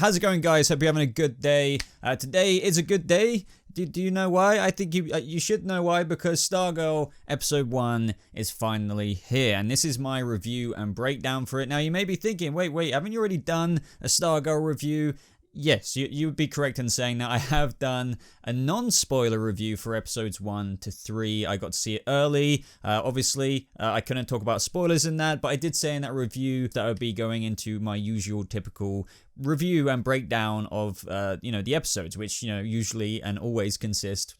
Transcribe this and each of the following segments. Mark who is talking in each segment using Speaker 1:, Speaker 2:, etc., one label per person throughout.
Speaker 1: How's it going, guys? Hope you're having a good day. Today is a good day. Do you know why? I think you should know why, because Stargirl episode 1 is finally here, and this is my review and breakdown for it. Now, you may be thinking, wait, haven't you already done a Stargirl review? Yes, you would be correct in saying that I have done a non-spoiler review for episodes 1 to 3. I got to see it early. Obviously, I couldn't talk about spoilers in that, but I did say in that review that I would be going into my usual typical review and breakdown of the episodes, which usually and always consist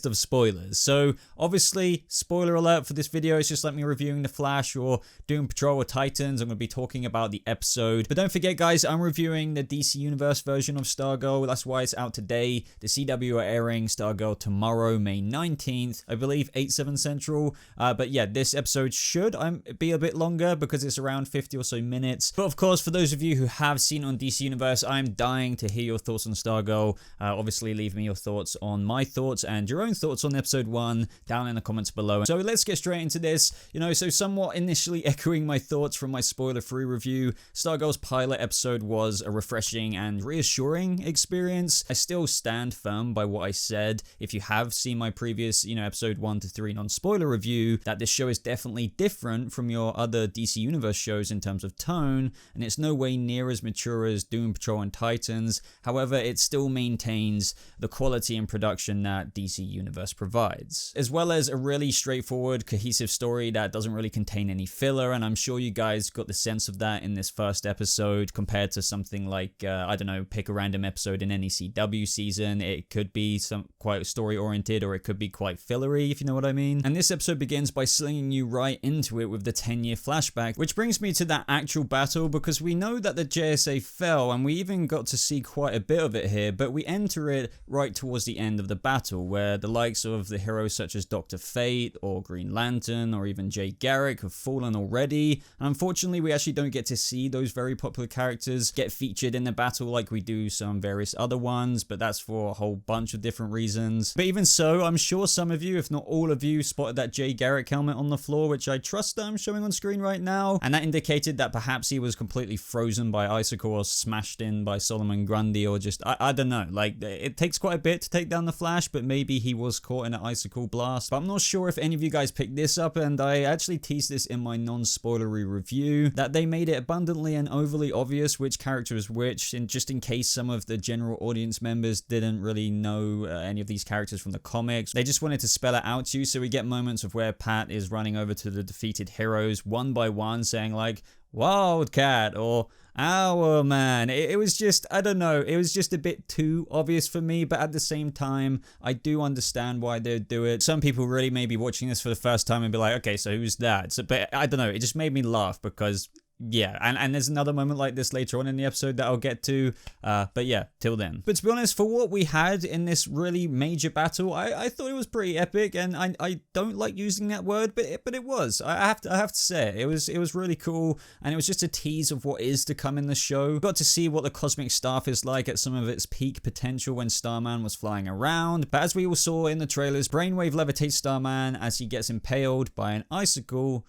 Speaker 1: of spoilers. So obviously, spoiler alert for this video, it's just like me reviewing The Flash or Doom Patrol or Titans. I'm going to be talking about the episode, but don't forget, guys, I'm reviewing the DC Universe version of Stargirl. That's why it's out today. The CW are airing Stargirl tomorrow, May 19th, I believe, 8/7 Central. But yeah, this episode should be a bit longer because it's around 50 or so minutes. But of course, for those of you who have seen on DC Universe, I'm dying to hear your thoughts on Stargirl. Obviously, leave me your thoughts on my thoughts and your own thoughts on episode 1 down in the comments below. So let's get straight into this. So somewhat initially echoing my thoughts from my spoiler-free review, Stargirl's pilot episode was a refreshing and reassuring experience. I still stand firm by what I said. If you have seen my previous, episode 1 to 3 non-spoiler review, that this show is definitely different from your other DC Universe shows in terms of tone, and it's no way near as mature as Doom Patrol and Titans. However, it still maintains the quality and production that DC Universe provides, as well as a really straightforward, cohesive story that doesn't really contain any filler, and I'm sure you guys got the sense of that in this first episode compared to something like, I don't know, pick a random episode in any CW season. It could be some quite story-oriented, or it could be quite fillery, if you know what I mean. And this episode begins by slinging you right into it with the 10-year flashback, which brings me to that actual battle, because we know that the JSA fell, and we even got to see quite a bit of it here, but we enter it right towards the end of the battle, where the likes of the heroes such as Dr. Fate, or Green Lantern, or even Jay Garrick have fallen already, and unfortunately we actually don't get to see those very popular characters get featured in the battle like we do some various other ones, but that's for a whole bunch of different reasons. But even so, I'm sure some of you, if not all of you, spotted that Jay Garrick helmet on the floor, which I trust that I'm showing on screen right now, and that indicated that perhaps he was completely frozen by icicle or smashed in by Solomon Grundy, or just, I don't know, like, it takes quite a bit to take down the Flash, but maybe he was caught in an icicle blast. But I'm not sure if any of you guys picked this up, and I actually teased this in my non-spoilery review, that they made it abundantly and overly obvious which character is which, and just in case some of the general audience members didn't really know any of these characters from the comics, they just wanted to spell it out to you. So we get moments of where Pat is running over to the defeated heroes one by one, saying like, Wildcat, or Our Man. It was just, I don't know, it was just a bit too obvious for me, but at the same time, I do understand why they'd do it. Some people really may be watching this for the first time and be like, okay, so who's that? So, but I don't know, it just made me laugh because, yeah, and there's another moment like this later on in the episode that I'll get to, but yeah, till then. But to be honest, for what we had in this really major battle, I thought it was pretty epic, and I don't like using that word, but it was. I have to say it was really cool, and it was just a tease of what is to come in the show. Got to see what the cosmic staff is like at some of its peak potential when Starman was flying around, but as we all saw in the trailers, Brainwave levitates Starman as he gets impaled by an icicle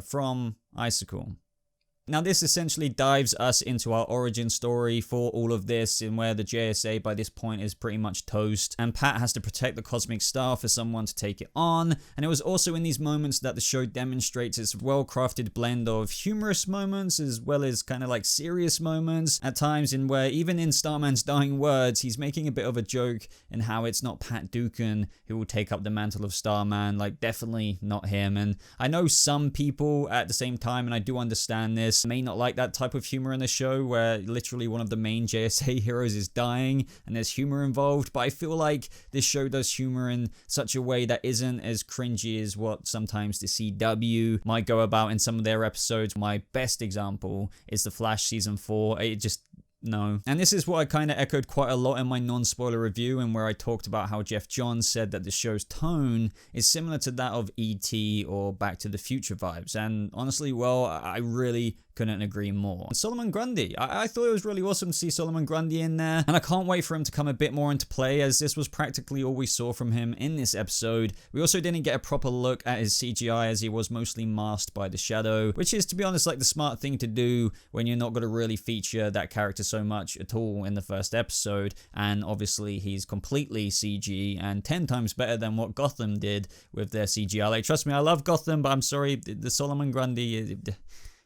Speaker 1: from Icicle. Now, this essentially dives us into our origin story for all of this, in where the JSA by this point is pretty much toast, and Pat has to protect the cosmic star for someone to take it on. And it was also in these moments that the show demonstrates its well-crafted blend of humorous moments as well as kind of like serious moments at times, in where even in Starman's dying words, he's making a bit of a joke in how it's not Pat Dukan who will take up the mantle of Starman, like definitely not him. And I know some people at the same time, and I do understand this, may not like that type of humor in the show where literally one of the main JSA heroes is dying and there's humor involved, but I feel like this show does humor in such a way that isn't as cringy as what sometimes the CW might go about in some of their episodes. My best example is The Flash season 4. It just No. And this is what I kind of echoed quite a lot in my non-spoiler review, and where I talked about how Jeff Johns said that the show's tone is similar to that of E.T. or Back to the Future vibes. And honestly, well, I really couldn't agree more. And Solomon Grundy, I thought it was really awesome to see Solomon Grundy in there, and I can't wait for him to come a bit more into play, as this was practically all we saw from him in this episode. We also didn't get a proper look at his CGI, as he was mostly masked by the shadow, which is, to be honest, like the smart thing to do when you're not going to really feature that character so much at all in the first episode. And obviously he's completely CG and 10 times better than what Gotham did with their CGI. Like, trust me, I love Gotham, but I'm sorry, the Solomon Grundy,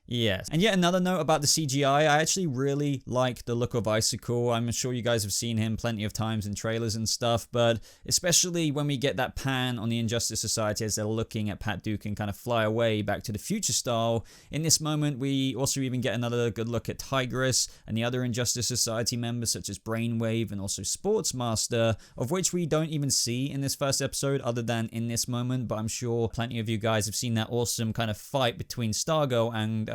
Speaker 1: yes. And yet another note about the CGI, I actually really like the look of Icicle. I'm sure you guys have seen him plenty of times in trailers and stuff, but especially when we get that pan on the Injustice Society as they're looking at Pat Duke kind of fly away back to the future style. In this moment, we also even get another good look at Tigress and the other Injustice Society members, such as Brainwave and also Sportsmaster, of which we don't even see in this first episode other than in this moment, but I'm sure plenty of you guys have seen that awesome kind of fight between Stargirl and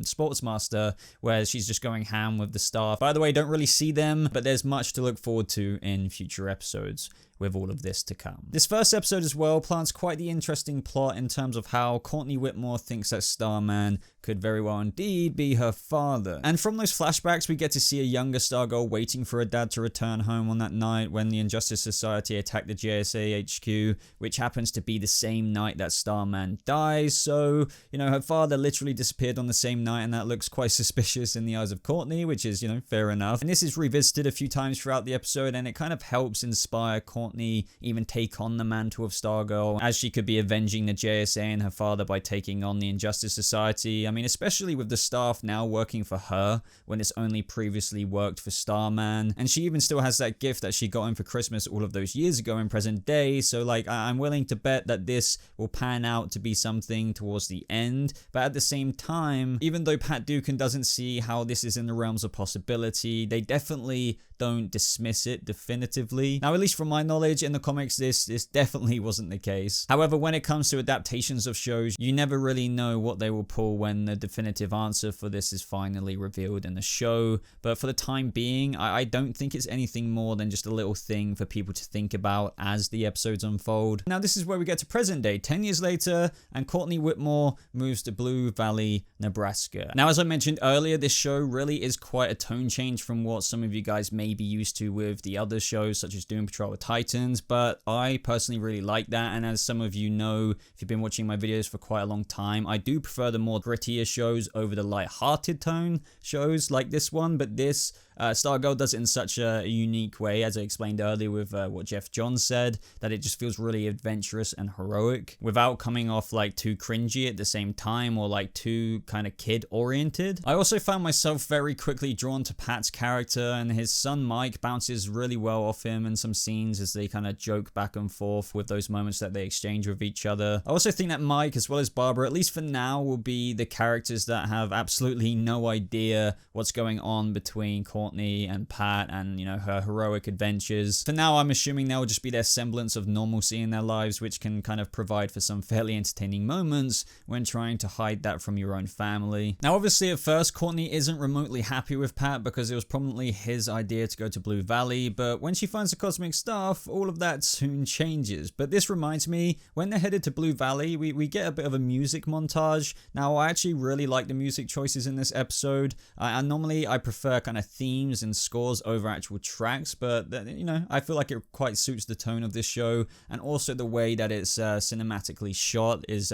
Speaker 1: Sportsmaster, where she's just going ham with the staff. By the way, don't really see them, but there's much to look forward to in future episodes with all of this to come. This first episode as well plants quite the interesting plot in terms of how Courtney Whitmore thinks that Starman could very well indeed be her father. And from those flashbacks, we get to see a younger Stargirl waiting for her dad to return home on that night when the Injustice Society attacked the JSA HQ, which happens to be the same night that Starman dies. So, you know, her father literally disappeared on the same night, and that looks quite suspicious in the eyes of Courtney, which is, you know, fair enough. And this is revisited a few times throughout the episode, and it kind of helps inspire Courtney even take on the mantle of Stargirl, as she could be avenging the JSA and her father by taking on the Injustice Society. I mean, especially with the staff now working for her when it's only previously worked for Starman. And she even still has that gift that she got him for Christmas all of those years ago in present day. So like, I'm willing to bet that this will pan out to be something towards the end. But at the same time, even though Pat Duken doesn't see how this is in the realms of possibility, they definitely don't dismiss it definitively. Now, at least from my knowledge, in the comics, this definitely wasn't the case. However, when it comes to adaptations of shows, you never really know what they will pull when the definitive answer for this is finally revealed in the show. But for the time being, I don't think it's anything more than just a little thing for people to think about as the episodes unfold. Now, this is where we get to present day, 10 years later, and Courtney Whitmore moves to Blue Valley, Nebraska. Now, as I mentioned earlier, this show really is quite a tone change from what some of you guys may be used to with the other shows such as Doom Patrol or Titans, but I personally really like that. And as some of you know, if you've been watching my videos for quite a long time, I do prefer the more grittier shows over the light-hearted tone shows like this one. But this Stargirl does it in such a unique way, as I explained earlier with what Jeff Johns said, that it just feels really adventurous and heroic without coming off like too cringy at the same time or like too kind of kid-oriented. I also found myself very quickly drawn to Pat's character, and his son Mike bounces really well off him in some scenes as they kind of joke back and forth with those moments that they exchange with each other. I also think that Mike, as well as Barbara, at least for now, will be the characters that have absolutely no idea what's going on between Courtney and Pat and, you know, her heroic adventures. For now, I'm assuming that will just be their semblance of normalcy in their lives, which can kind of provide for some fairly entertaining moments when trying to hide that from your own family. Now, obviously, at first, Courtney isn't remotely happy with Pat because it was probably his idea to go to Blue Valley, but when she finds the cosmic staff, all of that soon changes. But this reminds me, when they're headed to Blue Valley, we get a bit of a music montage. Now, I actually really like the music choices in this episode. Normally, I prefer kind of themes and scores over actual tracks, but, you know, I feel like it quite suits the tone of this show, and also the way that it's cinematically shot is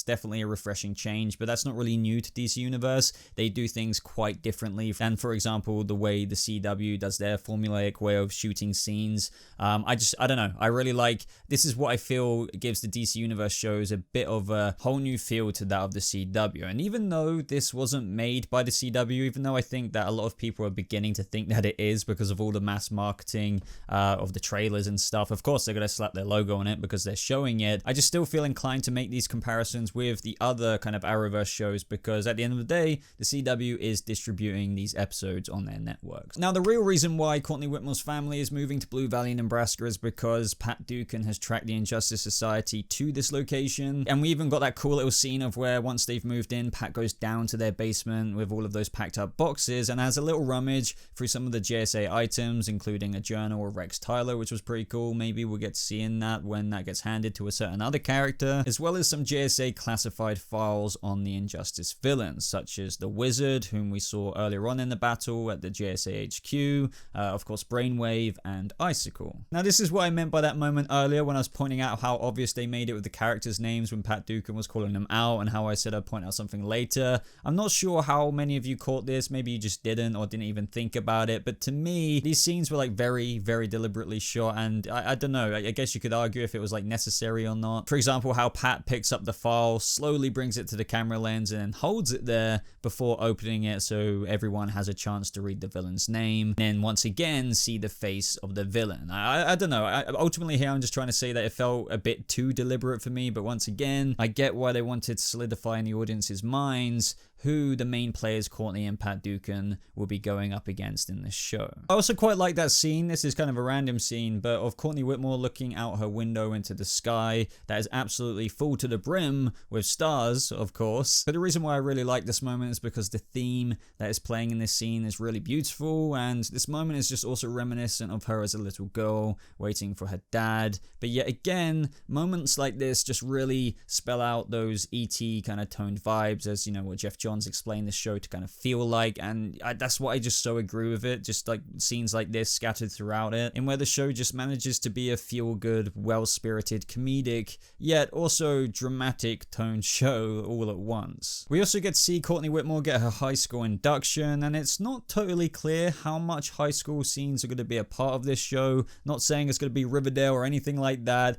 Speaker 1: definitely a refreshing change, but that's not really new to DC Universe. They do things quite differently, and for example, the way the CW does their formulaic way of shooting scenes. I don't know, I really like, this is what I feel gives the DC Universe shows a bit of a whole new feel to that of the CW. And even though this wasn't made by the CW, even though I think that a lot of people are beginning to think that it is because of all the mass marketing of the trailers and stuff, of course they're going to slap their logo on it because they're showing it. I just still feel inclined to make these comparisons with the other kind of Arrowverse shows, because at the end of the day, the CW is distributing these episodes on their networks. Now, the real reason why Courtney Whitmore's family is moving to Blue Valley, Nebraska is because Pat Duken has tracked the Injustice Society to this location, and we even got that cool little scene of where once they've moved in, Pat goes down to their basement with all of those packed up boxes and has a little rummage knowledge through some of the JSA items, including a journal of Rex Tyler, which was pretty cool. Maybe we'll get to see in that when that gets handed to a certain other character, as well as some JSA classified files on the Injustice villains, such as the Wizard, whom we saw earlier on in the battle at the JSA HQ, of course Brainwave, and Icicle. Now this is what I meant by that moment earlier when I was pointing out how obvious they made it with the characters' names when Pat Dukan was calling them out, and how I said I'd point out something later. I'm not sure how many of you caught this, maybe you just didn't or didn't even think about it, but to me, these scenes were like very, very deliberately shot, and I don't know, I guess you could argue if it was like necessary or not. For example, how Pat picks up the file, slowly brings it to the camera lens, and holds it there before opening it so everyone has a chance to read the villain's name, and then once again see the face of the villain. I don't know, ultimately here I'm just trying to say that it felt a bit too deliberate for me, but once again, I get why they wanted to solidify in the audience's minds who the main players Courtney and Pat Dukan will be going up against in this show. I also quite like that scene, this is kind of a random scene, but of Courtney Whitmore looking out her window into the sky that is absolutely full to the brim with stars, of course. But the reason why I really like this moment is because the theme that is playing in this scene is really beautiful, and this moment is just also reminiscent of her as a little girl waiting for her dad. But yet again, moments like this just really spell out those E.T. kind of toned vibes, as you know what Jeff Johns explained the show to kind of feel like, and that's what I just so agree with it, just like scenes like this scattered throughout it, and where the show just manages to be a feel-good, well-spirited, comedic, yet also dramatic toned show all at once. We also get to see Courtney Whitmore get her high school induction, and it's not totally clear how much high school scenes are going to be a part of this show. Not saying it's going to be Riverdale or anything like that.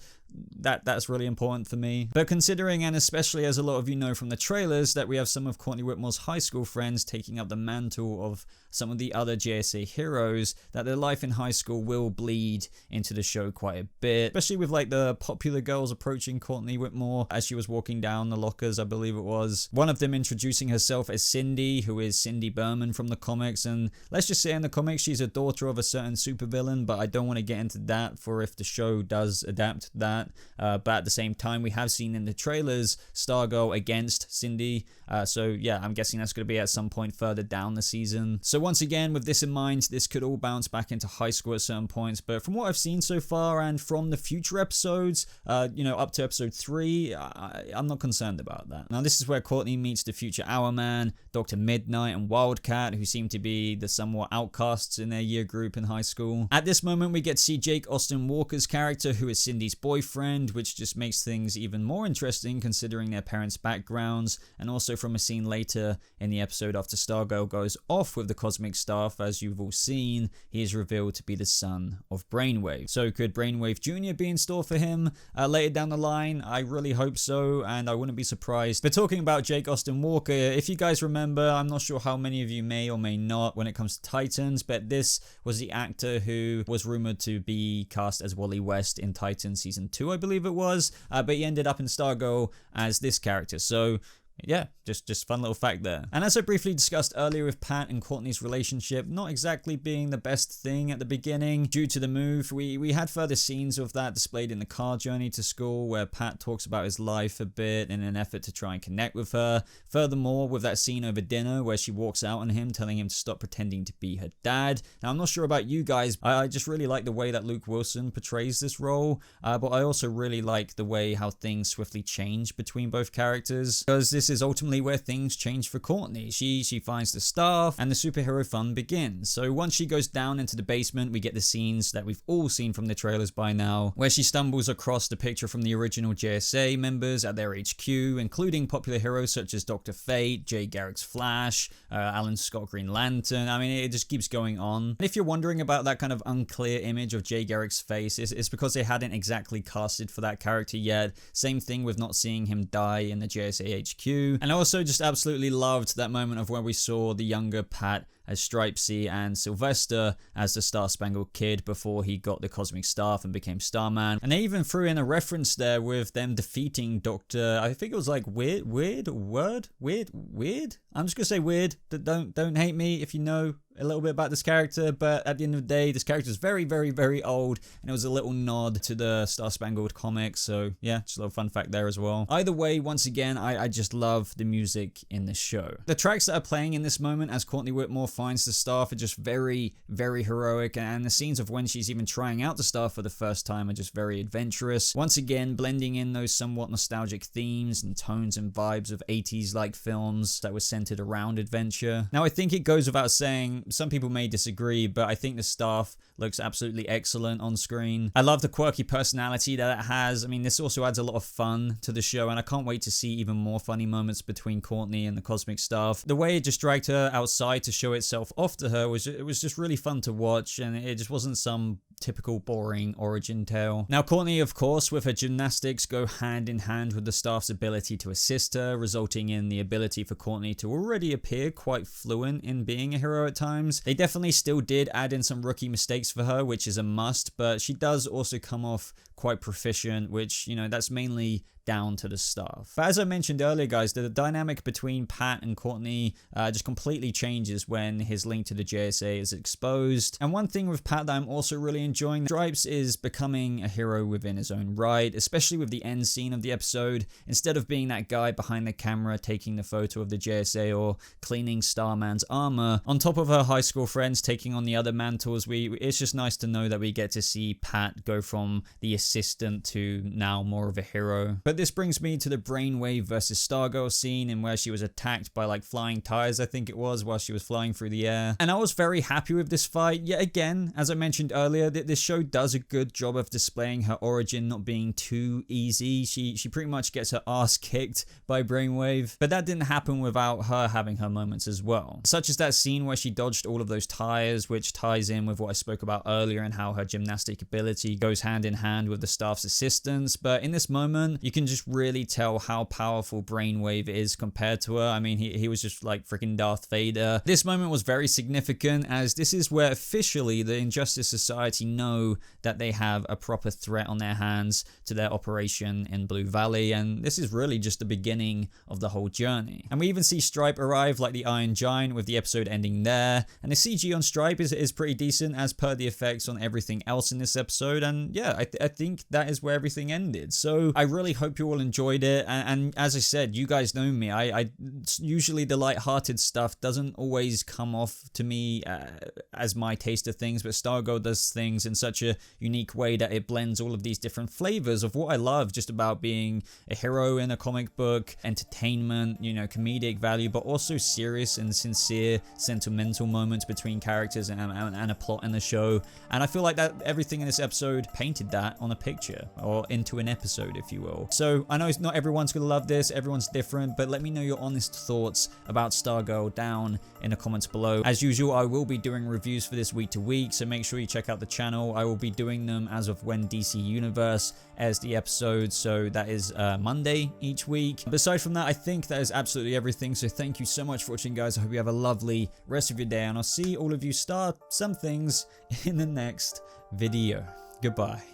Speaker 1: That's really important for me. But considering, and especially as a lot of you know from the trailers, that we have some of Courtney Whitmore's high school friends taking up the mantle of some of the other JSA heroes, that their life in high school will bleed into the show quite a bit, especially with like the popular girls approaching Courtney Whitmore as she was walking down the lockers, I believe it was. One of them introducing herself as Cindy, who is Cindy Berman from the comics, and let's just say in the comics she's a daughter of a certain supervillain, but I don't want to get into that for if the show does adapt that. But at the same time, we have seen in the trailers Stargirl against Cindy, so yeah, I'm guessing that's going to be at some point further down the season. So once again, with this in mind, this could all bounce back into high school at certain points, but from what I've seen so far and from the future episodes, you know, up to episode 3, I'm not concerned about that. Now this is where Courtney meets the future Hourman, Dr. Midnight, and Wildcat, who seem to be the somewhat outcasts in their year group in high school. At this moment, we get to see Jake Austin Walker's character, who is Cindy's boyfriend, which just makes things even more interesting considering their parents' backgrounds, and also from a scene later in the episode after Stargirl goes off with the Cosmic Staff, as you've all seen, he is revealed to be the son of Brainwave. So could Brainwave Jr. be in store for him later down the line? I really hope so, and I wouldn't be surprised. But talking about Jake Austin Walker, if you guys remember, I'm not sure how many of you may or may not when it comes to Titans, but this was the actor who was rumored to be cast as Wally West in Titans Season 2, I believe it was, but he ended up in Stargirl as this character. So yeah, just fun little fact there. And as I briefly discussed earlier with Pat and Courtney's relationship not exactly being the best thing at the beginning due to the move, we had further scenes of that displayed in the car journey to school where Pat talks about his life a bit in an effort to try and connect with her. Furthermore, with that scene over dinner where she walks out on him telling him to stop pretending to be her dad. Now I'm not sure about you guys, I just really like the way that Luke Wilson portrays this role, but I also really like the way how things swiftly change between both characters, because this is ultimately where things change for Courtney. She finds the staff and the superhero fun begins. So once she goes down into the basement, we get the scenes that we've all seen from the trailers by now, where she stumbles across the picture from the original JSA members at their HQ, including popular heroes such as Dr. Fate, Jay Garrick's Flash, Alan Scott Green Lantern. I mean, it just keeps going on. And if you're wondering about that kind of unclear image of Jay Garrick's face, it's because they hadn't exactly casted for that character yet. Same thing with not seeing him die in the JSA HQ. And I also just absolutely loved that moment of where we saw the younger Pat as Stripesy and Sylvester as the Star-Spangled Kid before he got the Cosmic Staff and became Starman. And they even threw in a reference there with them defeating Dr. I think it was like Weird? I'm just gonna say Weird. Don't hate me if you know a little bit about this character, but at the end of the day, this character is very, very, very old, and it was a little nod to the Star-Spangled comics, so yeah, just a little fun fact there as well. Either way, once again, I just love the music in this show. The tracks that are playing in this moment as Courtney Whitmore finds the staff are just very, very heroic, and the scenes of when she's even trying out the staff for the first time are just very adventurous. Once again, blending in those somewhat nostalgic themes and tones and vibes of 80s-like films that were centered around adventure. Now, I think it goes without saying, some people may disagree, but I think the staff looks absolutely excellent on screen. I love the quirky personality that it has. I mean, this also adds a lot of fun to the show, and I can't wait to see even more funny moments between Courtney and the cosmic staff. The way it just dragged her outside to show itself off to her was just really fun to watch, and it just wasn't some typical boring origin tale. Now, Courtney, of course, with her gymnastics go hand in hand with the staff's ability to assist her, resulting in the ability for Courtney to already appear quite fluent in being a hero at times. They definitely still did add in some rookie mistakes for her, which is a must, but she does also come off quite proficient, which, you know, that's mainly down to the staff. But as I mentioned earlier, guys, the dynamic between Pat and Courtney just completely changes when his link to the JSA is exposed. And one thing with Pat that I'm also really enjoying, Stripes is becoming a hero within his own right, especially with the end scene of the episode. Instead of being that guy behind the camera taking the photo of the JSA or cleaning Starman's armor, on top of her high school friends taking on the other mantles, it's just nice to know that we get to see Pat go from the assistant to now more of a hero. But this brings me to the Brainwave versus Stargirl scene, in where she was attacked by like flying tires, I think it was, while she was flying through the air. And I was very happy with this fight. Yet again, as I mentioned earlier, this show does a good job of displaying her origin not being too easy. She pretty much gets her ass kicked by Brainwave, but that didn't happen without her having her moments as well. Such as that scene where she dodged all of those tires, which ties in with what I spoke about earlier and how her gymnastic ability goes hand in hand with the staff's assistance. But in this moment, you can just really tell how powerful Brainwave is compared to her. I mean, he was just like freaking Darth Vader. This moment was very significant, as this is where officially the Injustice Society know that they have a proper threat on their hands to their operation in Blue Valley, and this is really just the beginning of the whole journey. And we even see Stripe arrive like the Iron Giant, with the episode ending there, and the CG on Stripe is pretty decent as per the effects on everything else in this episode. And yeah, I think that is where everything ended. So I really hope you all enjoyed it, and as I said, you guys know me, I usually the light-hearted stuff doesn't always come off to me as my taste of things, but Stargirl does things in such a unique way that it blends all of these different flavors of what I love just about being a hero in a comic book, entertainment, you know, comedic value, but also serious and sincere sentimental moments between characters and a plot in the show. And I feel like that everything in this episode painted that on a picture, or into an episode, if you will. So I know not everyone's gonna love this, everyone's different, but let me know your honest thoughts about Stargirl down in the comments below. As usual, I will be doing reviews for this week to week, so make sure you check out the channel. I will be doing them as of when DC Universe airs the episode, so that is Monday each week. But aside from that, I think that is absolutely everything, so thank you so much for watching, guys. I hope you have a lovely rest of your day, and I'll see all of you start some things in the next video. Goodbye.